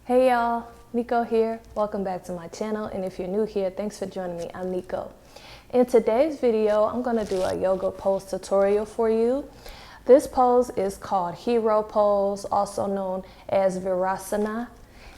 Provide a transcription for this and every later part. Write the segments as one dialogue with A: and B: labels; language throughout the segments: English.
A: Hey y'all, Nico here. Welcome back to my channel, and if you're new here, thanks for joining me. I'm Nico. In today's video, I'm going to do a yoga pose tutorial for you. This pose is called hero pose, also known as Virasana.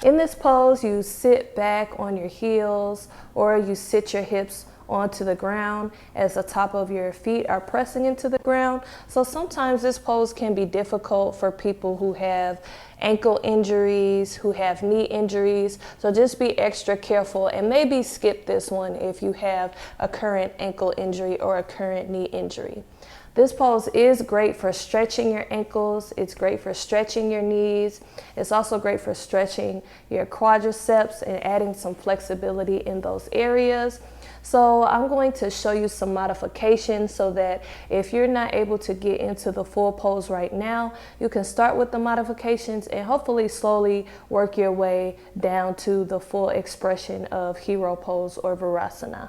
A: In this pose, you sit back on your heels or you sit your hips onto the ground as the top of your feet are pressing into the ground. So sometimes this pose can be difficult for people who have ankle injuries, who have knee injuries. So just be extra careful and maybe skip this one if you have a current ankle injury or a current knee injury. This pose is great for stretching your ankles. It's great for stretching your knees. It's also great for stretching your quadriceps and adding some flexibility in those areas. So I'm going to show you some modifications so that if you're not able to get into the full pose right now, you can start with the modifications and hopefully slowly work your way down to the full expression of hero pose or Virasana.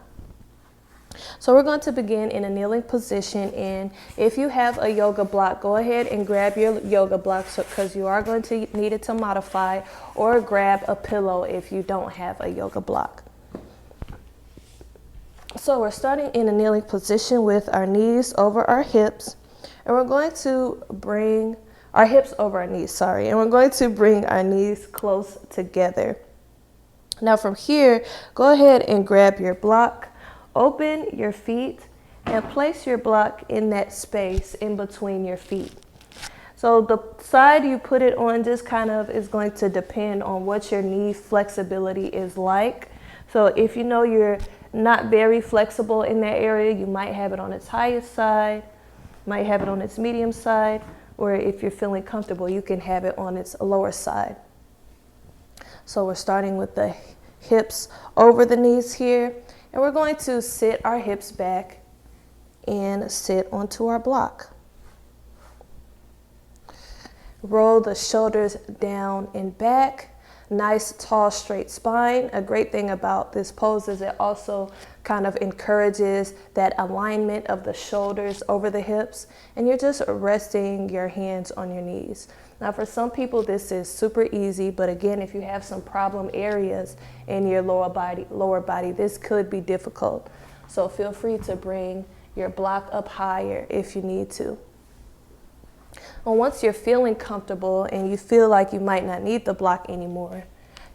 A: So we're going to begin in a kneeling position, and if you have a yoga block, go ahead and grab your yoga block because you are going to need it to modify, or grab a pillow if you don't have a yoga block. So we're starting in a kneeling position with our knees over our hips, and we're going to bring our hips over our knees, and we're going to bring our knees close together. Now from here, go ahead and grab your block. Open your feet and place your block in that space in between your feet. So the side you put it on just kind of is going to depend on what your knee flexibility is like. So if you know you're not very flexible in that area, you might have it on its highest side, might have it on its medium side, or if you're feeling comfortable, you can have it on its lower side. So we're starting with the hips over the knees here. And we're going to sit our hips back and sit onto our block. Roll the shoulders down and back. Nice, tall, straight spine. A great thing about this pose is it also kind of encourages that alignment of the shoulders over the hips. And you're just resting your hands on your knees. Now for some people this is super easy, but again, if you have some problem areas in your lower body, this could be difficult. So feel free to bring your block up higher if you need to. And once you're feeling comfortable and you feel like you might not need the block anymore,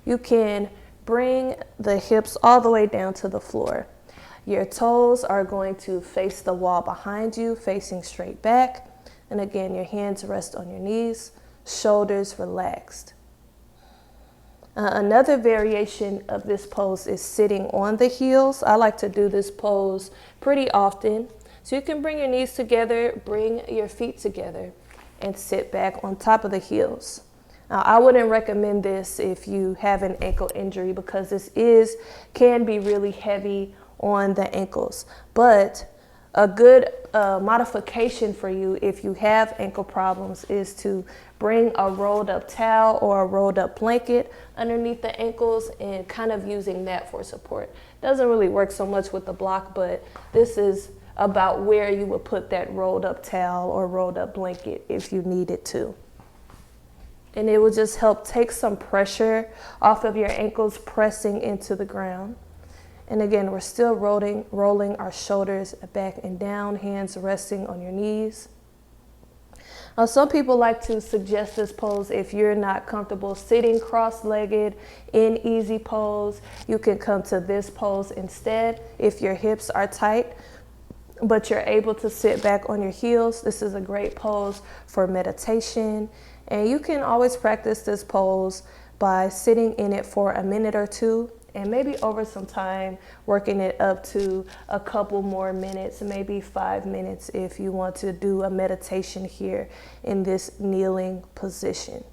A: you can bring the hips all the way down to the floor. Your toes are going to face the wall behind you, facing straight back. And again, your hands rest on your knees. Shoulders relaxed. Another variation of this pose is sitting on the heels. I like to do this pose pretty often. So you can bring your knees together, bring your feet together, and sit back on top of the heels. Now, I wouldn't recommend this if you have an ankle injury because this can be really heavy on the ankles. But a good modification for you if you have ankle problems is to bring a rolled up towel or a rolled up blanket underneath the ankles and kind of using that for support. Doesn't really work so much with the block, but this is about where you would put that rolled up towel or rolled up blanket if you needed to. And it will just help take some pressure off of your ankles pressing into the ground. And again, we're still rolling our shoulders back and down, hands resting on your knees. Now, some people like to suggest this pose if you're not comfortable sitting cross-legged in easy pose. You can come to this pose instead if your hips are tight, but you're able to sit back on your heels. This is a great pose for meditation. And you can always practice this pose by sitting in it for a minute or two, and maybe over some time, working it up to a couple more minutes, maybe 5 minutes if you want to do a meditation here in this kneeling position.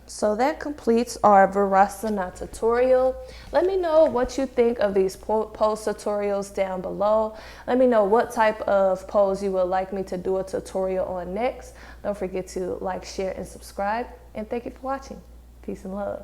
A: So that completes our Virasana tutorial. Let me know what you think of these pose tutorials down below. Let me know what type of pose you would like me to do a tutorial on next. Don't forget to like, share, and subscribe. And thank you for watching. Peace and love.